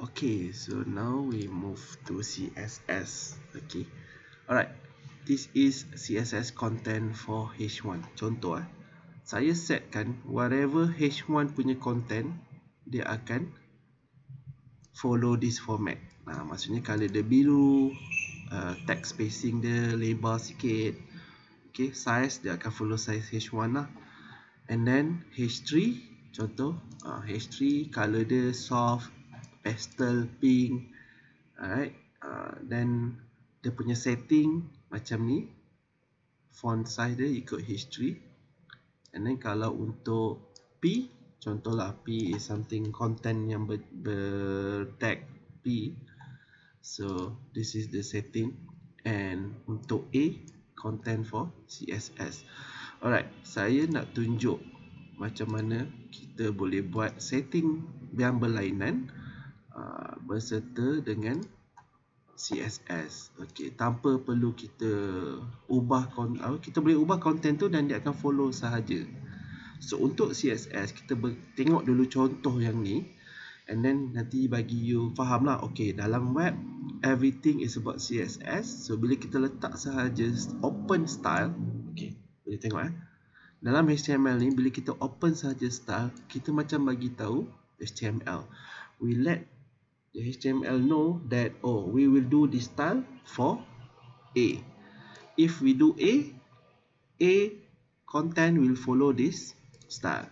Okay, so now we move to CSS. Okay, alright. This is CSS content for H1. Contoh saya setkan whatever H1 punya content, dia akan follow this format. Maksudnya color dia biru, text spacing dia lebar sikit. Okay, size dia akan follow size H1 lah. And then H3, contoh H3 color dia soft, pastel pink. Alright, then dia punya setting macam ni, font size dia ikut H3. And then kalau untuk P, contohlah P is something content yang bertag P, so this is the setting. And untuk A, content for CSS. Alright, saya nak tunjuk macam mana kita boleh buat setting yang berlainan berserta dengan CSS. Okey, tanpa perlu kita ubah kita boleh ubah konten tu dan dia akan follow sahaja. So untuk CSS kita tengok dulu contoh yang ni, and then nanti bagi you faham lah. Okey, dalam web everything is about CSS. So bila kita letak sahaja open style, okey, boleh tengok dalam HTML ni bila kita open sahaja style, kita macam bagi tahu HTML, we let the HTML know that we will do this style for A. If we do A content will follow this style.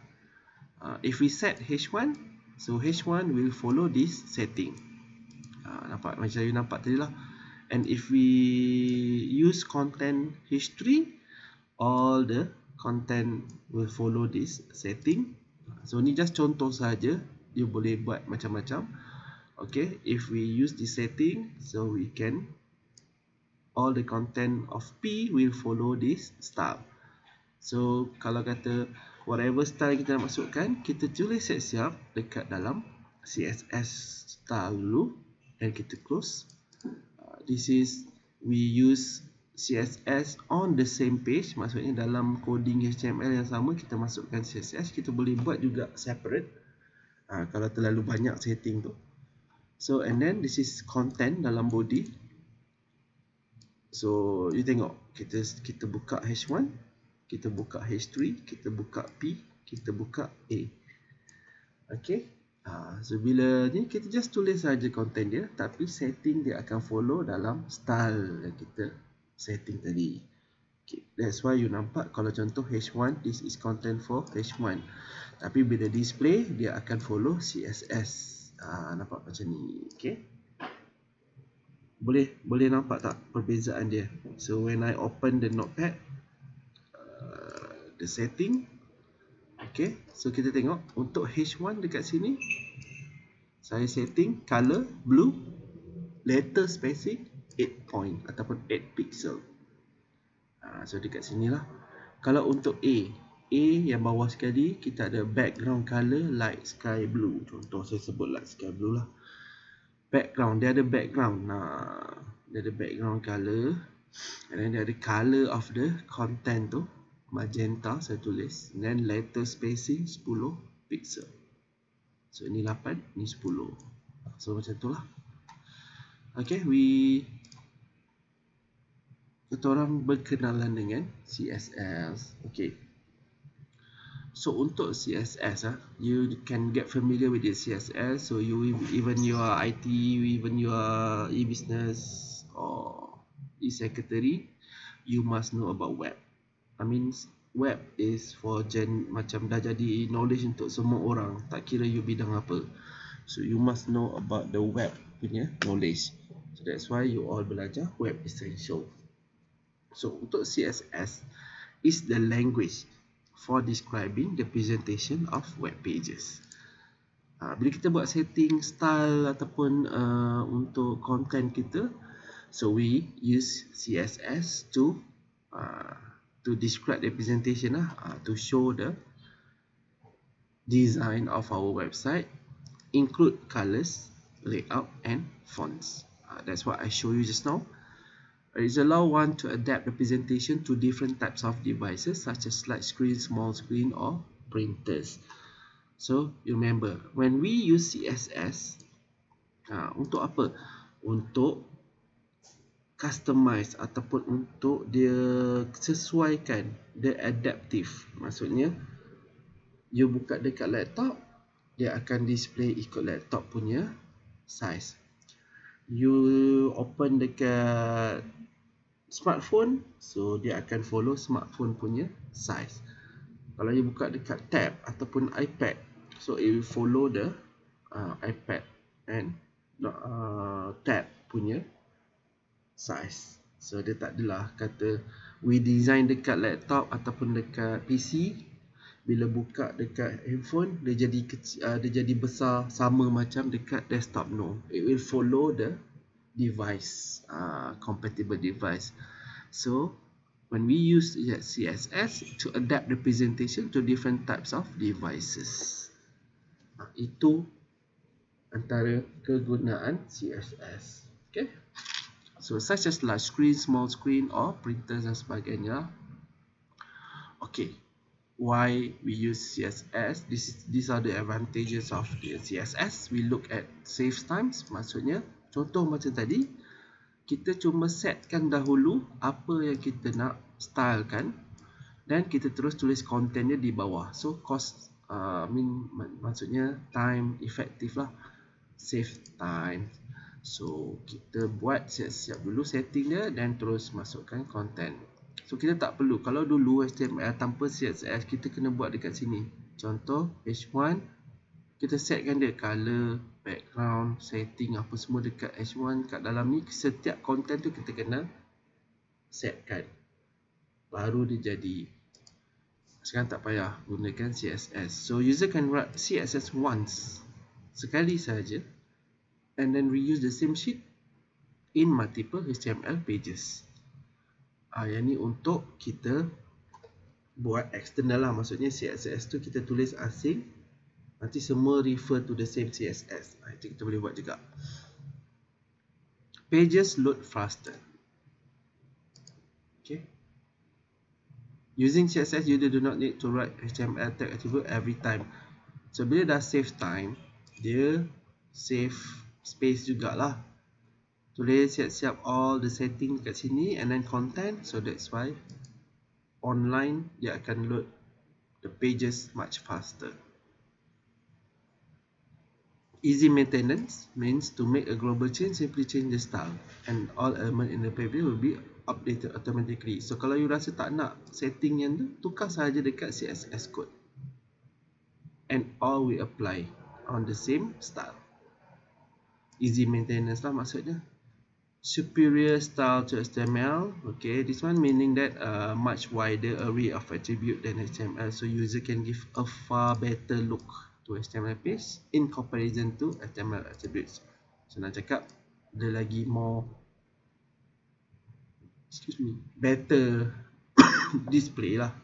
If we set H1, so H1 will follow this setting. Nampak macam you nampak tadi lah. And if we use content H3, all the content will follow this setting. So ni just contoh saja, you boleh buat macam-macam. Okay, if we use this setting, so we can, all the content of P will follow this style. So kalau kata whatever style kita nak masukkan, kita tulis siap-siap dekat dalam CSS style dulu, dan kita close. This is, we use CSS on the same page, maksudnya dalam coding HTML yang sama kita masukkan CSS. Kita boleh buat juga separate kalau terlalu banyak setting tu. So and then this is content dalam body. So you tengok, kita buka H1, kita buka H3, kita buka P, kita buka A. Okay, so bila ni kita just tulis saja content dia, tapi setting dia akan follow dalam style yang kita setting tadi. Okay, that's why you nampak kalau contoh H1, this is content for H1, tapi bila display dia akan follow CSS. Nampak macam ni. Okay, boleh nampak tak perbezaan dia? So when I open the notepad, the setting, okay, so kita tengok untuk H1 dekat sini saya setting color blue, letter spacing 8 point ataupun 8 pixel. So dekat sinilah. Kalau untuk A yang bawah sekali, kita ada background color light sky blue. Contoh saya sebut light sky blue lah. Background, dia ada background. Dia ada background color, and then dia ada color of the content tu magenta, saya tulis. And then letter spacing 10 pixel. So ini 8, ini 10. So macam tu lah. Okay, kita orang berkenalan dengan CSS. Okay, so untuk CSS you can get familiar with the CSS. So even you are IT, even you are e-business or e-secretary, you must know about web. I mean, web is for macam dah jadi knowledge untuk semua orang, tak kira you bidang apa. So you must know about the web punya knowledge. So that's why you all belajar web essential. So untuk CSS is the language for describing the presentation of web pages. Bila kita buat setting style ataupun untuk content kita, so we use CSS to describe the presentation to show the design of our website, include colors, layout and fonts. That's what I show you just now. It allow one to adapt the presentation to different types of devices such as large screen, small screen or printers. So you remember, when we use CSS, Untuk apa? Untuk customize ataupun untuk dia sesuaikan, dia adaptive. Maksudnya you buka dekat laptop, dia akan display ikut laptop punya size. You open dekat smartphone, so dia akan follow smartphone punya size. Kalau you buka dekat tab ataupun iPad, so it will follow the iPad and tab punya size. So dia tak adalah kata we design dekat laptop ataupun dekat PC, bila buka dekat handphone dia jadi kecil, dia jadi besar sama macam dekat desktop. No, it will follow the device, compatible device. So when we use CSS to adapt the presentation to different types of devices, itu antara kegunaan CSS. Okay, so such as large screen, small screen or printers dan sebagainya. Okay, why we use CSS? These are the advantages of the CSS. We look at save times. Maksudnya, contoh macam tadi, kita cuma setkan dahulu apa yang kita nak stylekan dan kita terus tulis content dia di bawah. So cost maksudnya time effective lah, save time. So kita buat siap-siap dulu setting dia dan terus masukkan content. So kita tak perlu, kalau dulu HTML tanpa CSS kita kena buat dekat sini. Contoh H1, kita setkan dia color, background, setting apa semua dekat H1. Kat dalam ni setiap content tu kita kena setkan, baru dia jadi. Sekarang tak payah gunakan CSS. So user can write CSS once, sekali saja, and then reuse the same sheet in multiple HTML pages. Yang ni untuk kita buat external lah. Maksudnya CSS tu kita tulis asing, nanti semua refer to the same CSS. Itu kita boleh buat juga. Pages load faster. Okay. Using CSS, you do not need to write HTML tag attribute every time. So bila dah save time, dia save space jugalah. Tulis siap-siap all the setting kat sini and then content. So that's why online dia akan load the pages much faster. Easy maintenance means to make a global change, simply change the style and all element in the page will be updated automatically. So kalau you rasa tak nak setting yang tu, tukar saja dekat CSS code and all will apply on the same style. Easy maintenance lah maksudnya. Superior style to HTML. Okay, this one meaning that much wider array of attribute than HTML, so user can give a far better look to HTML page in comparison to HTML attributes. So nak cakap dia lagi more better display lah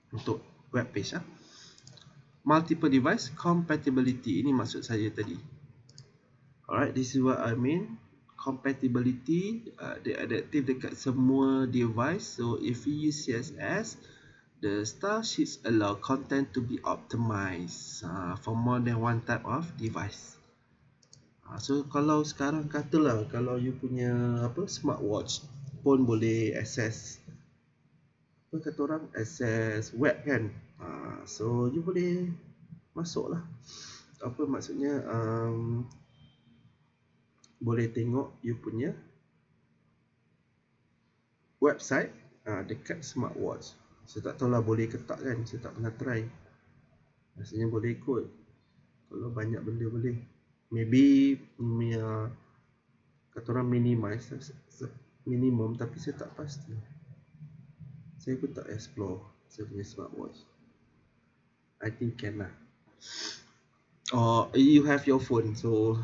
untuk web page lah. Multiple device compatibility, ini maksud saya tadi. Alright, this is what I mean. Compatibility, dia adaptive dekat semua device. So if we use CSS, the style sheets allow content to be optimized for more than one type of device. So kalau sekarang katalah kalau you punya smartwatch pun boleh access, kata orang, access web kan. So you boleh masuk lah, maksudnya boleh tengok you punya website dekat smartwatch. Saya tak tahulah boleh ke tak kan, saya tak pernah try. Rasanya boleh kot, kalau banyak benda boleh. Maybe kata orang minimize minimum, tapi saya tak pasti. Saya pun tak explore saya punya smartwatch. I think can lah. Or you have your phone, so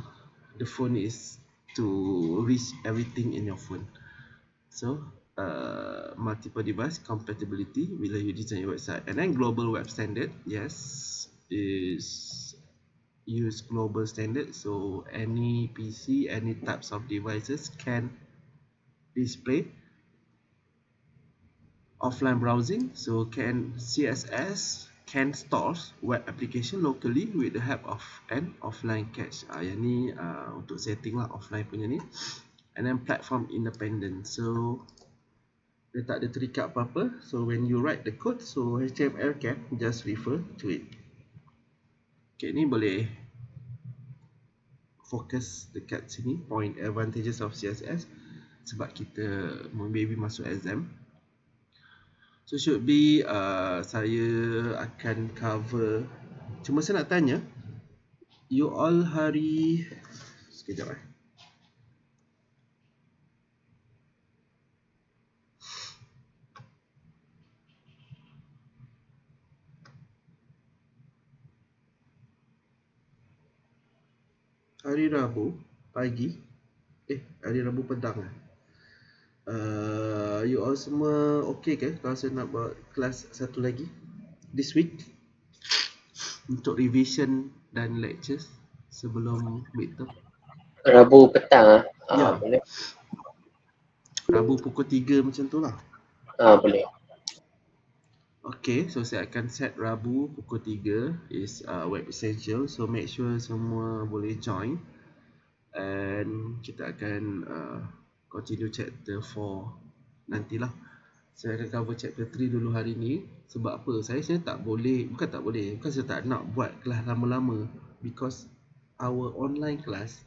the phone is to reach everything in your phone. So multiple device compatibility bila you design your website. And then global web standard, yes, is use global standard, so any PC, any types of devices can display offline browsing. So can CSS can stores web application locally with the help of an offline cache. Yang ni untuk setting lah offline punya ni. And then platform independent. So dia tak ada terikat apa-apa. So when you write the code, so HTML can just refer to it. Okay, ni boleh fokus dekat sini, point advantages of CSS, sebab kita maybe masuk exam. So should be saya akan cover. Cuma saya nak tanya, you all hari sekejap hari Rabu pagi, hari Rabu petang you all semua okay ke kalau saya nak buat kelas satu lagi this week untuk revision dan lectures sebelum midterm? Rabu petang Ya. boleh. Rabu pukul 3 macam tu lah. Boleh. Okay, so saya akan set Rabu pukul 3 is web essential, so make sure semua boleh join and kita akan continue chapter 4 nantilah. Saya akan cover chapter 3 dulu hari ni. Sebab apa? Saya tak boleh, bukan saya tak nak buat kelas lama-lama, because our online class,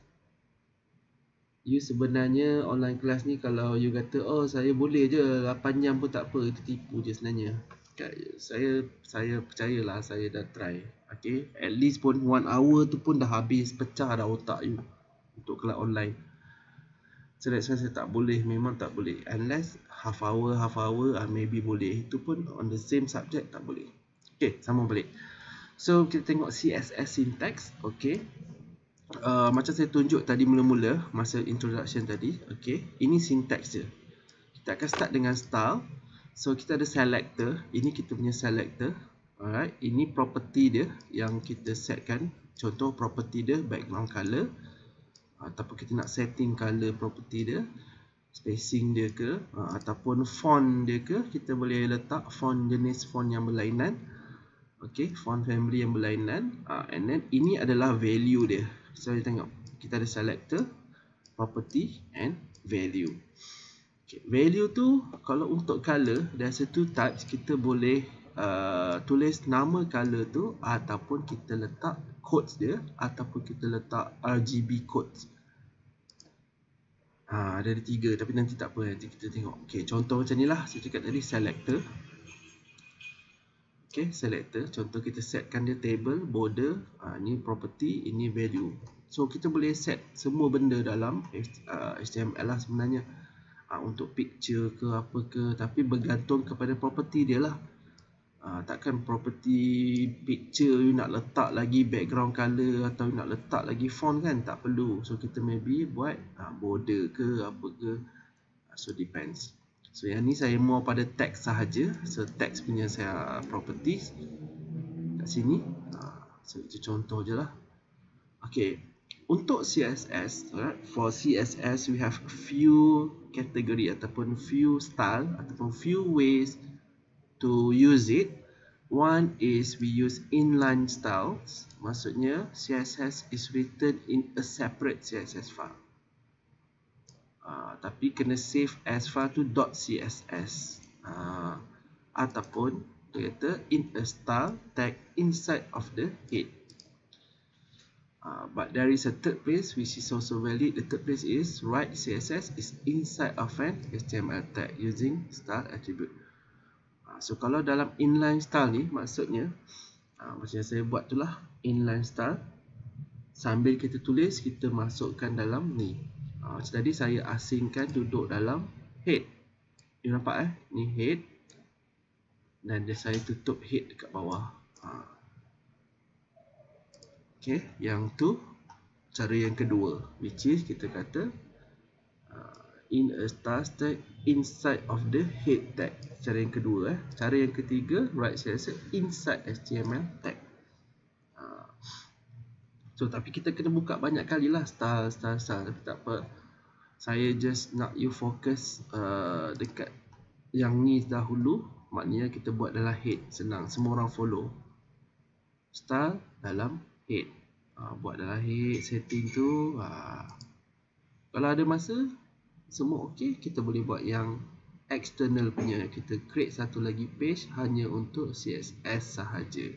you sebenarnya online class ni kalau you kata saya boleh je 8 jam pun tak apa, itu tipu je sebenarnya. Saya percayalah, saya dah try. Okay, at least pun 1 hour tu pun dah habis, pecah dah otak you untuk kelas online. So that's why saya tak boleh, memang tak boleh. Unless half hour maybe boleh. Itu pun on the same subject tak boleh. Okay, sambung balik. So kita tengok CSS syntax. Okay, macam saya tunjuk tadi mula-mula masa introduction tadi. Okay, ini syntax je. Kita akan start dengan style. So kita ada selector. Ini kita punya selector. Alright, ini property dia yang kita setkan. Contoh property dia background color, ataupun kita nak setting color property dia, spacing dia ke, ataupun font dia ke, kita boleh letak font jenis font yang berlainan. Okay, font family yang berlainan. And then ini adalah value dia. So kita tengok, kita ada selector, property and value. Okay, value tu kalau untuk color, there's two types. Kita boleh tulis nama color tu, ataupun kita letak codes dia, ataupun kita letak RGB codes. Ada 3, tapi nanti tak apa, nanti kita tengok. Okay, contoh macam ni lah, saya cakap tadi selector. Okay, selector, contoh kita setkan dia table, border, ni property, ini value. So kita boleh set semua benda dalam HTML lah sebenarnya, untuk picture ke apa ke, tapi bergantung kepada property dia lah. Takkan property picture you nak letak lagi background color, atau you nak letak lagi font kan, tak perlu. So kita maybe buat border ke apa ke, so depends. So yang ni saya more pada text sahaja. So text punya saya properties kat sini. So itu contoh je lah. Okay, untuk CSS, right, for CSS we have few category ataupun few style ataupun few ways to use it. One is we use inline styles. Maksudnya CSS is written in a separate CSS file. Tapi kena save as file to .css. Ataupun dia kata in a style tag inside of the head. But there is a third place which is also valid. The third place is write CSS is inside of an HTML tag using style attribute. So kalau dalam inline style ni, maksudnya macam yang saya buat tu lah, inline style, sambil kita tulis, kita masukkan dalam ni. Macam tadi saya asingkan duduk dalam head. You nampak ni head, dan saya tutup head dekat bawah. Okay, yang tu cara yang kedua, which is kita kata in a style tag inside of the head tag. Cara yang kedua. Cara yang ketiga, write CSS inside HTML tag. So tapi kita kena buka banyak kali lah style. Tapi tak apa, saya just nak you fokus dekat yang ni dahulu. Maknanya kita buat dalam head, senang, semua orang follow. style dalam head. Buat dalam head setting tu. Kalau ada masa semua okey, kita boleh buat yang external punya. Kita create satu lagi page hanya untuk CSS sahaja.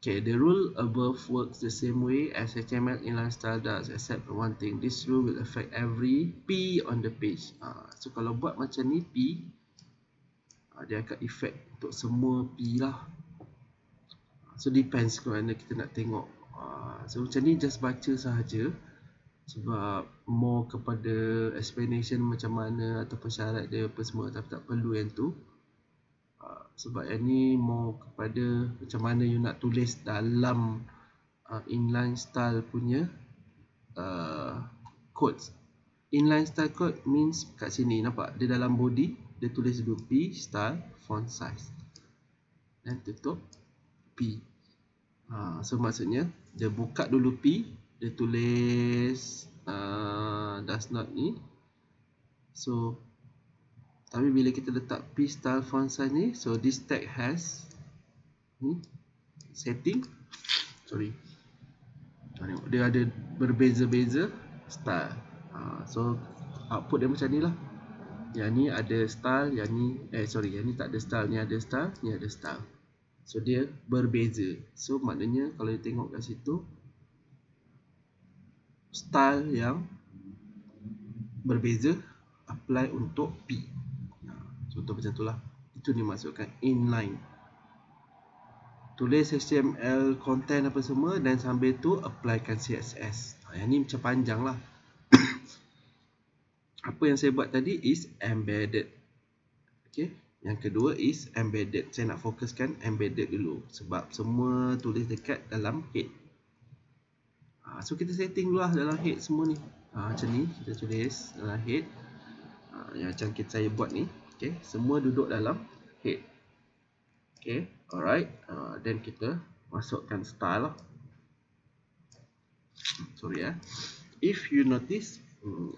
Okay, the rule above works the same way as HTML inline style does, except one thing. This rule will affect every P on the page. So kalau buat macam ni P, dia akan effect untuk semua P lah. So depends kalau mana kita nak tengok. So macam ni just baca sahaja, sebab more kepada explanation macam mana ataupun syarat dia apa semua, tapi tak perlu yang tu. Sebab yang ni more kepada macam mana you nak tulis dalam inline style punya codes. Inline style code means kat sini nampak dia dalam body dia tulis dulu P style font size dan tutup P. So maksudnya dia buka dulu P, dia tulis does not ni. So tapi bila kita letak P style font size ni, so this tag has setting, dia ada berbeza-beza style. So output dia macam ni lah. Yang ni ada style, yang ni yang ni tak ada style, ni ada style, ni ada style. So dia berbeza. So maknanya kalau you tengok kat situ, style yang berbeza apply untuk P. Contoh macam tu lah. Itu dimaksudkan inline. Tulis HTML content apa semua dan sambil tu applykan CSS. Yang ni macam panjang lah. Apa yang saya buat tadi is embedded. Okay. Yang kedua is embedded. Saya nak fokuskan embedded dulu, sebab semua tulis dekat dalam head. So kita setting dulu lah dalam head semua ni. Macam ni kita tulis dalam head. Yang macam saya buat ni. Okay. Semua duduk dalam head. Okay. Alright. Then kita masukkan style lah. If you notice,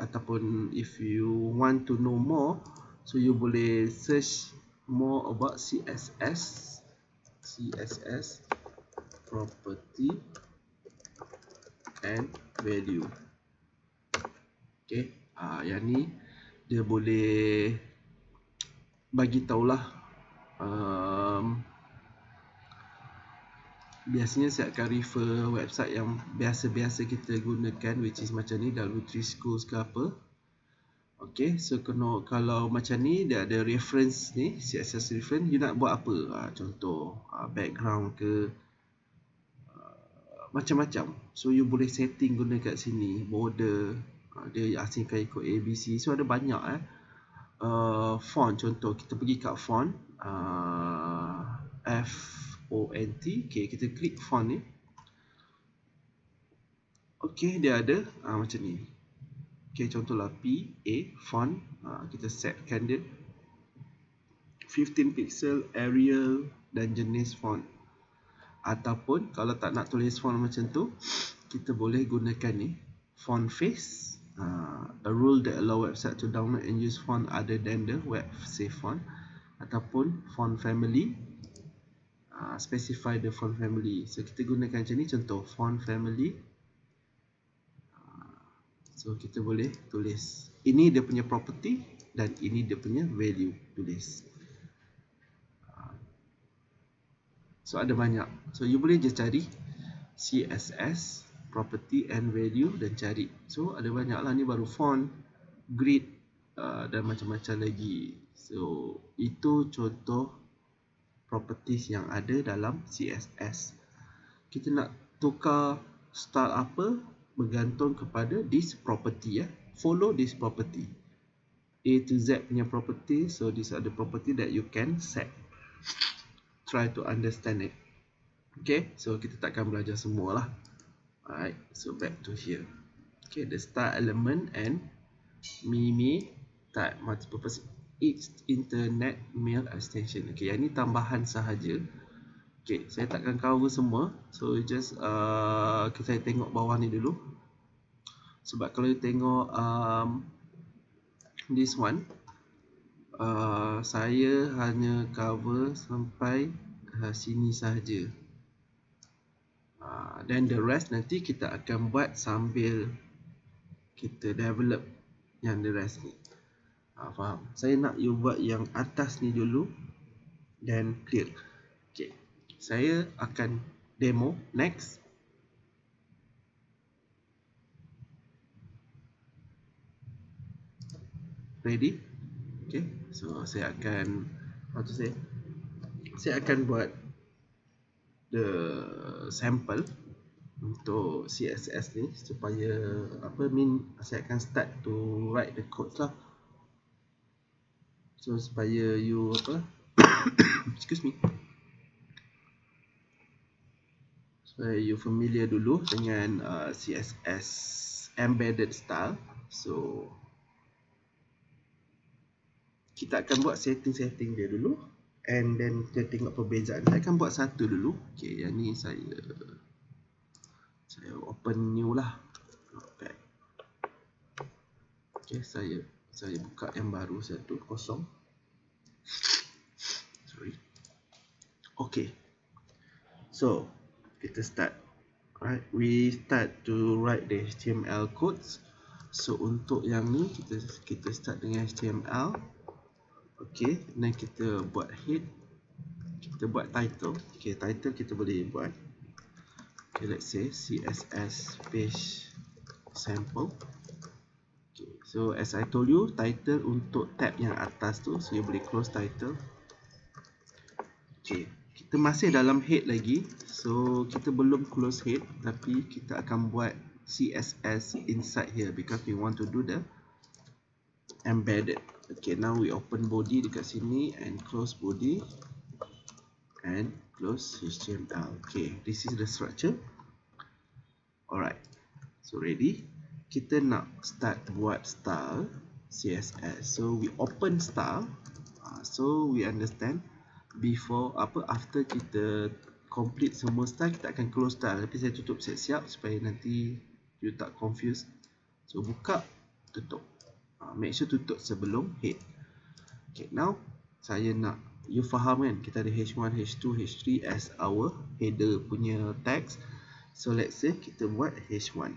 ataupun if you want to know more, so you boleh search more about CSS property and value. Okay. Yang ni dia boleh bagi tahulah. Biasanya saya akan refer website yang biasa-biasa kita gunakan, which is macam ni, W3 Schools ke apa. Okay, so kalau macam ni dia ada reference ni, CSS reference, you nak buat apa? Contoh background ke, macam-macam. So you boleh setting guna kat sini, border, dia asingkan ikut ABC. So ada banyak font. Contoh kita pergi kat font, font. Okay, kita klik font ni. Okay, dia ada macam ni. Okay, contohlah PA font. Kita setkan dia 15 pixel, Arial dan jenis font. Ataupun kalau tak nak tulis font macam tu, kita boleh gunakan ni, font face. A rule that allow website to download and use font other than the web safe font. Ataupun font family. Specify the font family. So kita gunakan macam ni, contoh font family. So kita boleh tulis. Ini dia punya property dan ini dia punya value. Tulis. So ada banyak. So you boleh je cari CSS property and value dan cari. So ada banyak lah, ni baru font, grid dan macam-macam lagi. So itu contoh properties yang ada dalam CSS. Kita nak tukar style apa bergantung kepada this property. Follow this property. A to Z punya property. So these are the property that you can set. Try to understand it. Okay, so kita takkan belajar semua lah. Alright, so back to here. Okay, the style element and MIME type multipurpose each internet mail extension. Okay, yang ni tambahan sahaja. Okay, saya takkan cover semua. So just kita tengok bawah ni dulu. Sebab kalau you tengok this one, saya hanya cover sampai sini sahaja. Then the rest nanti kita akan buat sambil kita develop yang the rest ni. Faham? Saya nak you buat yang atas ni dulu, then clear. Okay, saya akan demo. Next. Ready? Okay, so saya akan saya akan buat the sample untuk CSS ni supaya saya akan start to write the code lah. So supaya you excuse me, supaya you familiar dulu dengan CSS embedded style. So kita akan buat setting dia dulu, and then kita tengok perbezaan. Saya akan buat satu dulu. Okay, yang ni saya open new lah. Okay, saya buka yang baru satu, kosong. Sorry. Okay, so kita start. Alright, we start to write the HTML codes. So untuk yang ni kita start dengan HTML. Okay, dan kita buat head, kita buat title. Okay, title kita boleh buat, okay, let's say CSS page sample. Okay, so as I told you, title untuk tab yang atas tu, so you boleh close title. Okay, kita masih dalam head lagi, so kita belum close head, tapi kita akan buat CSS inside here because we want to do the embedded. Okay, now we open body dekat sini and close body and close HTML. Okay, this is the structure. Alright, so ready. Kita nak start buat style CSS. So we open style. So we understand after kita complete semua style, kita akan close style. Tapi saya tutup siap-siap supaya nanti you tak confused. So buka, tutup. Make sure tutup sebelum head. Okay, now saya nak you faham kan, kita ada H1, H2, H3 as our header punya text. So let's say kita buat H1.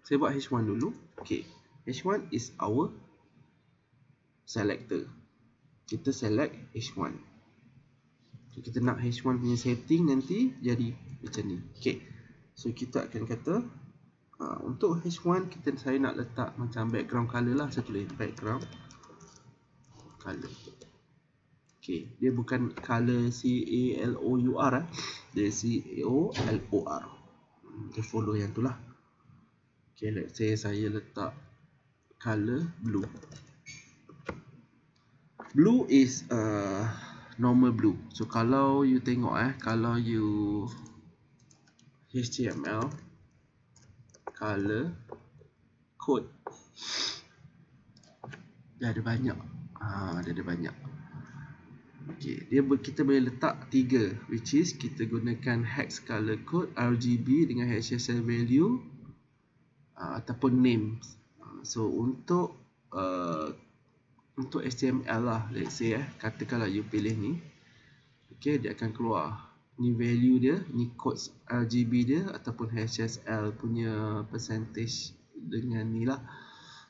Saya buat H1 dulu. Okay, H1 is our selector. Kita select H1. So kita nak H1 punya setting nanti jadi macam ni. Okay, so kita akan kata untuk H1 saya nak letak macam background color lah. Saya tulis background color. Okay, dia bukan color CALOUR dia CAOLOR. Dia follow yang tu lah. Okay, let's say saya letak color blue. Blue is normal blue. So kalau you tengok kalau you HTML color code, dia ada banyak. Dia ada banyak. Okay, kita boleh letak 3, which is kita gunakan hex color code, RGB dengan HSL value, ataupun names. So untuk HTML lah, let's say katakanlah you pilih ni. Okay, dia akan keluar ni value dia, ni codes RGB dia ataupun HSL punya percentage dengan ni lah.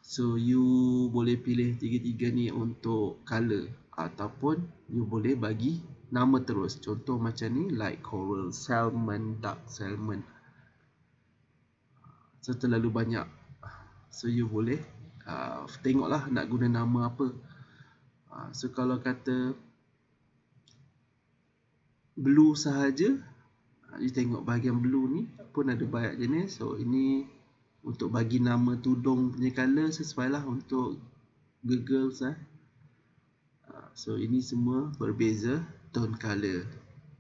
So you boleh pilih tiga-tiga ni untuk color, ataupun you boleh bagi nama terus. Contoh macam ni, light coral, salmon, dark salmon. So terlalu banyak, so you boleh tengoklah nak guna nama apa. So kalau kata blue sahaja, you tengok bahagian blue ni pun ada banyak jenis. So ini untuk bagi nama tudung punya color sesuai lah untuk girls . So ini semua berbeza tone color.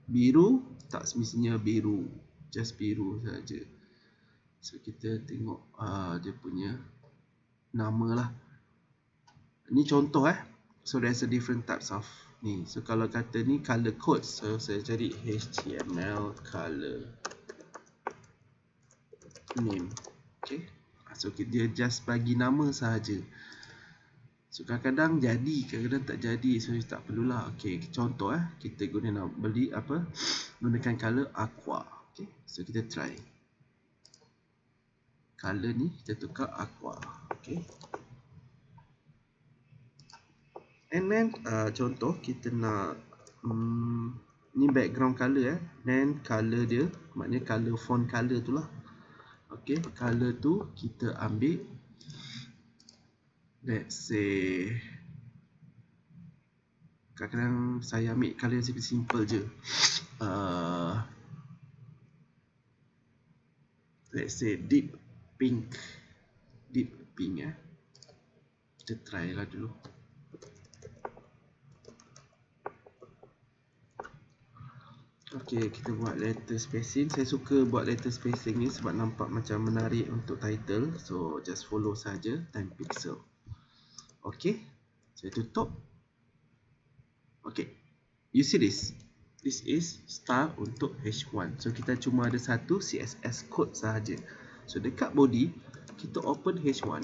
Biru tak semestinya biru, just biru saja. So kita tengok dia punya nama lah. Ini contoh So there's a different types of ni. So kalau kata ni color code, so saya cari HTML color name. Okay, so dia just bagi nama sahaja. So kadang-kadang jadi, kadang-kadang tak jadi. So tak perlulah. Okay, contoh kita gunakan gunakan color aqua. Okay, so kita try. Color ni kita tukar aqua. Okay. And then contoh kita nak ni background color then color dia maknanya color font color tu lah. Okay, color tu kita ambil, let's say kadang-kadang saya ambil color yang simple je. Let's say deep pink. Kita try lah dulu. Okay, kita buat letter spacing. Saya suka buat letter spacing ni sebab nampak macam menarik untuk title. So just follow saja 10 pixel. Okay, saya tutup. Okay, you see this. This is style untuk H1. So kita cuma ada satu CSS code sahaja. So dekat body kita open H1.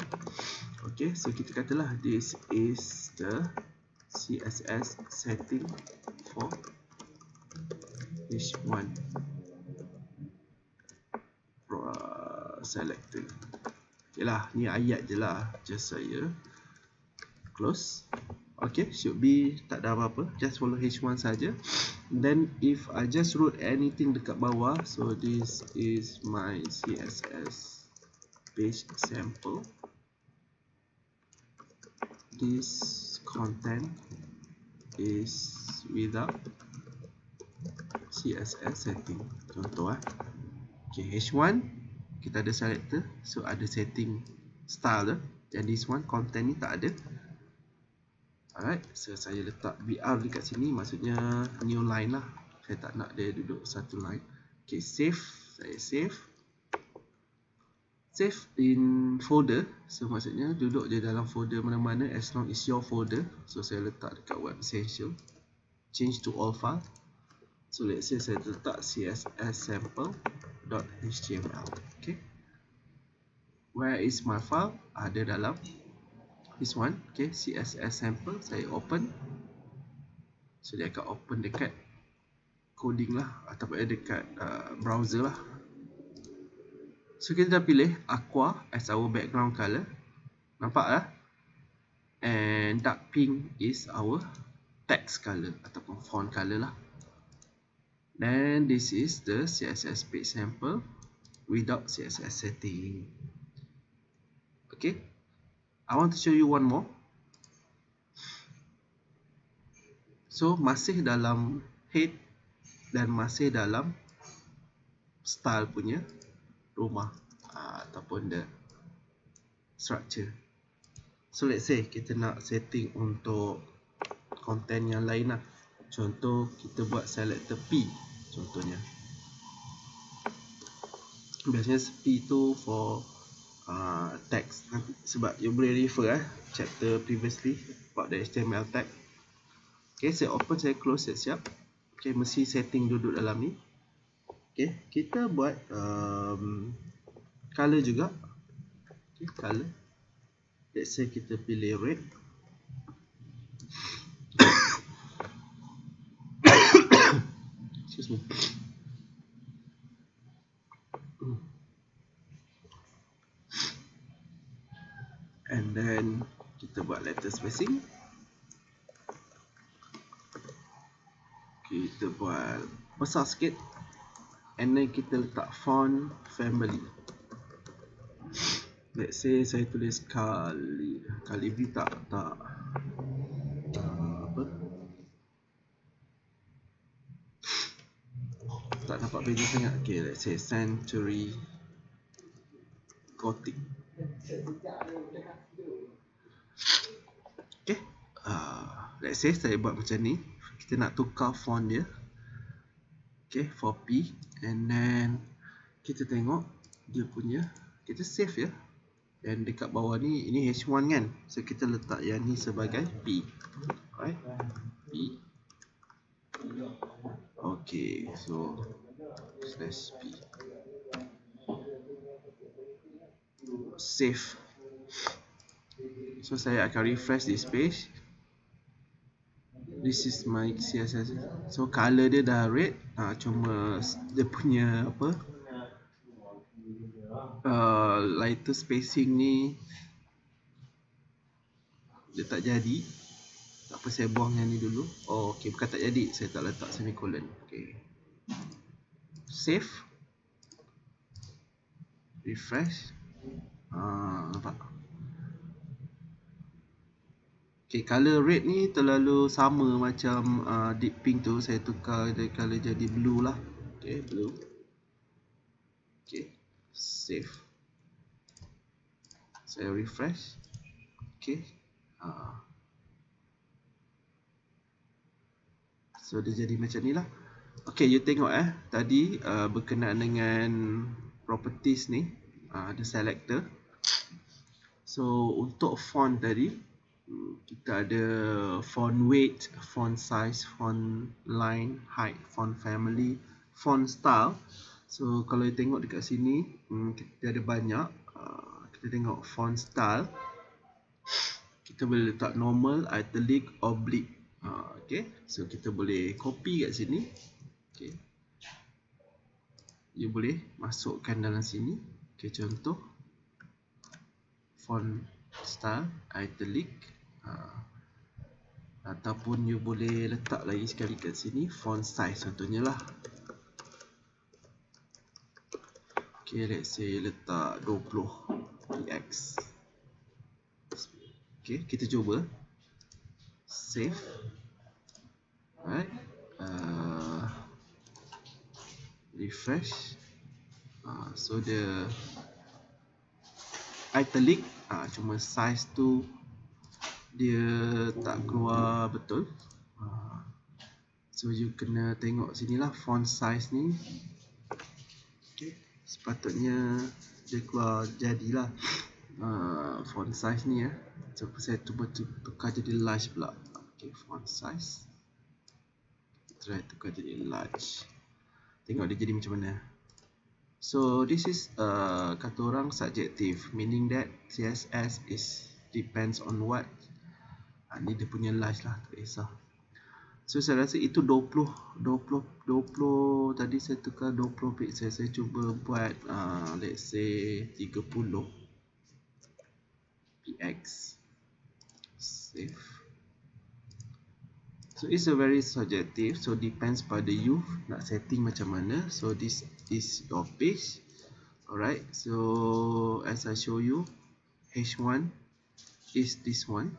Okay, so kita katalah this is the CSS setting for H1 selected. Okay lah, ni ayat je lah. Just saya close. Okay, should be tak ada apa-apa. Just follow H1 saja. Then if I just wrote anything dekat bawah, so this is my CSS page sample. This content is without CSS setting. Contoh okay, H1 kita ada selector, so ada setting style dah. Dan this one content ni tak ada. Alright, so saya letak BR dekat sini, maksudnya new line lah. Saya tak nak dia duduk satu line. Okay, save. Saya save. Save in folder. So maksudnya duduk je dalam folder mana-mana as long as your folder. So saya letak dekat web essential. Change to all file. So let's say saya letak css sample.html. Okay. Where is my file? Ada dalam this one. Okay, css sample. Saya open. So dia akan open dekat coding lah, ataupun dekat browser lah. So kita dah pilih aqua as our background color. Nampak lah. And dark pink is our text color ataupun font color lah. Then this is the CSS page sample without CSS setting. Okay, I want to show you one more. So masih dalam head dan masih dalam style punya rumah ataupun the structure. So let's say kita nak setting untuk content yang lain lah. Contoh kita buat selector P contohnya. Biasanya P tu for text, sebab you boleh refer chapter previously about the HTML tag. Okay, saya open, saya close, saya siap. Okay, mesti setting duduk dalam ni. Okay, kita buat color juga. Okay, color. Let's say kita pilih red. Excuse me. And then kita buat letter spacing. Kita buat besar sikit. And then kita letak font family. Let's say saya tulis Calibri tak apa, tak nampak beza sangat. Okay, let's say Century Gothic. Okay, let's say saya buat macam ni. Kita nak tukar font dia. Okay, for P. And then kita tengok dia punya, kita save ya. Dan dekat bawah ni, ini H1 kan. So kita letak yang ni sebagai P. Alright, P. Okay, so slash P. Save. So saya akan refresh this page. This is my CSS. So color dia dah red, cuma dia punya apa, lighter spacing ni dia tak jadi. Tak apa, saya buang yang ni dulu. Oh okey, bukan tak jadi, saya tak letak semicolon. Okey, save, refresh. Nampak? Okay, color red ni terlalu sama macam deep pink tu. Saya tukar dia color jadi blue lah. Okay, blue. Okay, save. Saya refresh. Okay. So dia jadi macam ni lah. Okay, you tengok tadi berkenaan dengan properties ni, the selector. So untuk font tadi, kita ada font weight, font size, font line, height, font family, font style. So kalau you tengok dekat sini, kita ada banyak. Kita tengok font style. Kita boleh letak normal, italic, oblique. Okay, so kita boleh copy kat sini. Okay, you boleh masukkan dalam sini. Okay, contoh font style, italic, ataupun you boleh letak lagi sekali kat sini font size contohnya lah. Okay, let's say letak 20 px. Okay, kita cuba save. Alright, refresh. So the italic, cuma size tu dia tak keluar betul. So you kena tengok sini lah, font size ni. Okay, sepatutnya dia keluar jadilah font size ni So saya cuba tukar jadi large pula. Okay, font size, try tukar jadi large. Tengok dia jadi macam mana. So this is kata orang subjective, meaning that CSS is depends on what. Ni dia punya large lah, tak kisah. So saya rasa itu 20 tadi saya tukar 20 pixel. Saya cuba buat let's say 30 px. Save. So it's a very subjective, so depends pada you nak setting macam mana. So this is your page. Alright, so as I show you, H1 is this one,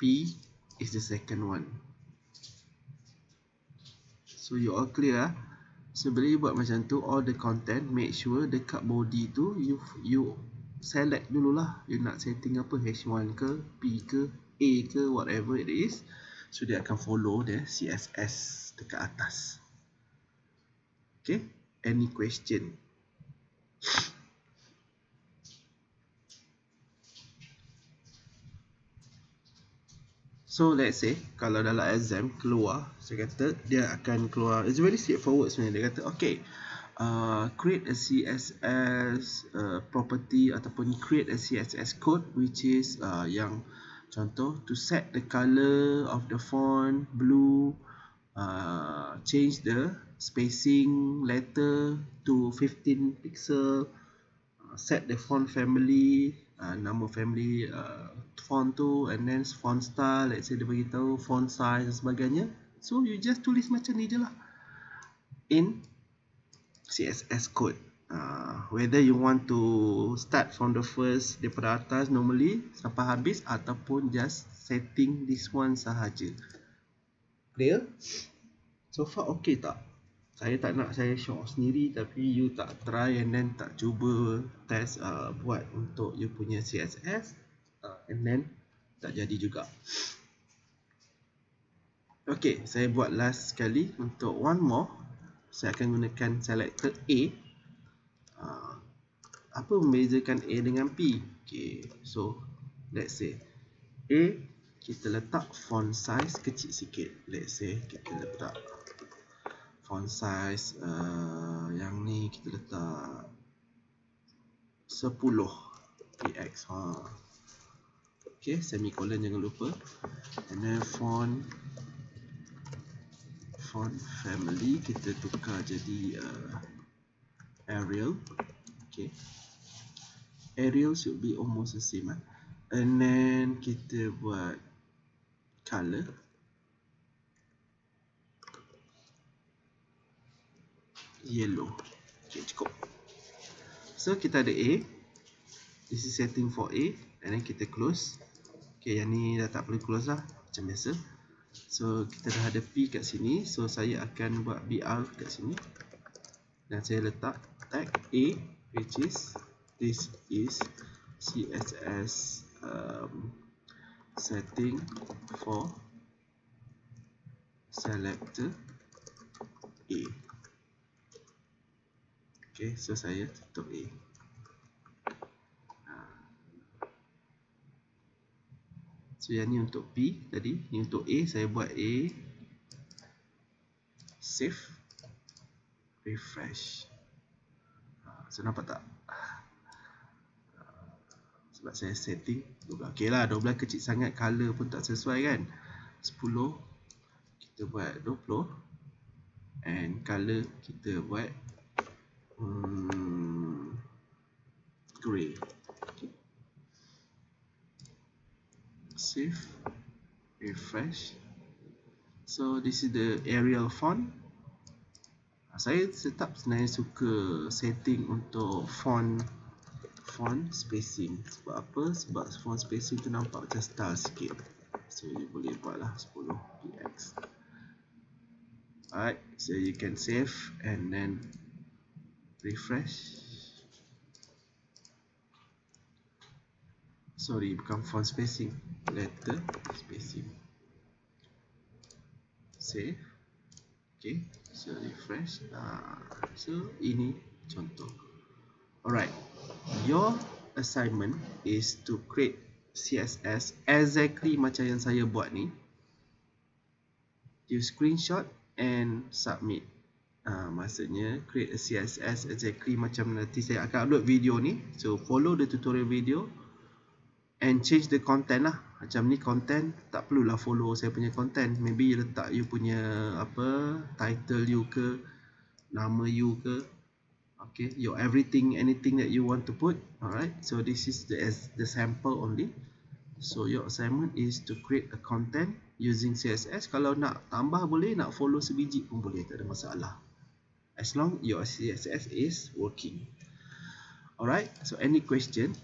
P is the second one. So you all clear So bila you buat macam tu, all the content, make sure dekat body tu you select dululah. You nak setting apa, H1 ke, P ke, A ke, whatever it is. So dia akan follow the CSS dekat atas. Okay, any question? So let's say kalau dalam exam keluar, saya kata dia akan keluar, it's very straightforward sebenarnya. Dia kata okay, create a CSS property ataupun create a CSS code which is yang contoh to set the color of the font blue, change the spacing letter to 15 pixel, set the font family, nama family font tu, and then font style, let's say dia bagi tahu font size dan sebagainya. So you just tulis macam ni je lah in CSS code. Whether you want to start from the first daripada atas normally sampai habis, ataupun just setting this one sahaja. Clear? So far okay tak? Saya tak nak saya show sendiri, tapi you tak try and then tak cuba test buat untuk you punya CSS and then tak jadi juga. Okay, saya buat last sekali. Untuk one more, saya akan gunakan selector A. Apa membezakan A dengan P? Okay, so let's say A, kita letak font size kecil sikit. Let's say kita letak font size yang ni kita letak 10 px. Okay, semicolon jangan lupa. And then font font family kita tukar jadi Arial. Okay, Arial should be almost the same and then kita buat color yellow. Okay, cukup. So kita ada A, this is setting for A, and then kita close. Okay, yang ni dah tak perlu close lah, macam biasa. So kita dah ada P kat sini, so saya akan buat BR kat sini dan saya letak tag A, which is this is CSS setting for selector A. Okay, so saya tutup A. So yang ni untuk P tadi, ni untuk A, saya buat A, save, refresh. So nampak tak? Sebab saya setting 12. Ok lah, 12 kecil sangat, color pun tak sesuai kan. 10, kita buat 20, and color kita buat grey. Okay. Save, refresh. So this is the Arial font. Saya tetap sebenarnya suka setting untuk font spacing. Sebab apa? Sebab font spacing tu nampak macam star sikit. So you boleh buat lah 10 px. Alright, so you can save and then refresh. Sorry, bukan font spacing, letter spacing. Save. Okay, so refresh. So ini contoh. Alright, your assignment is to create CSS exactly macam yang saya buat ni. You screenshot and submit. Maksudnya create a CSS exactly macam nanti saya akan upload video ni. So follow the tutorial video and change the content lah. Macam ni content, tak perlulah follow saya punya content. Maybe you letak you punya apa, title you ke, nama you ke. Okay, your everything, anything that you want to put. Alright, so this is the sample only. So your assignment is to create a content using CSS. Kalau nak tambah boleh, nak follow sebiji pun boleh, tak ada masalah. As long your CSS is working. Alright, so any question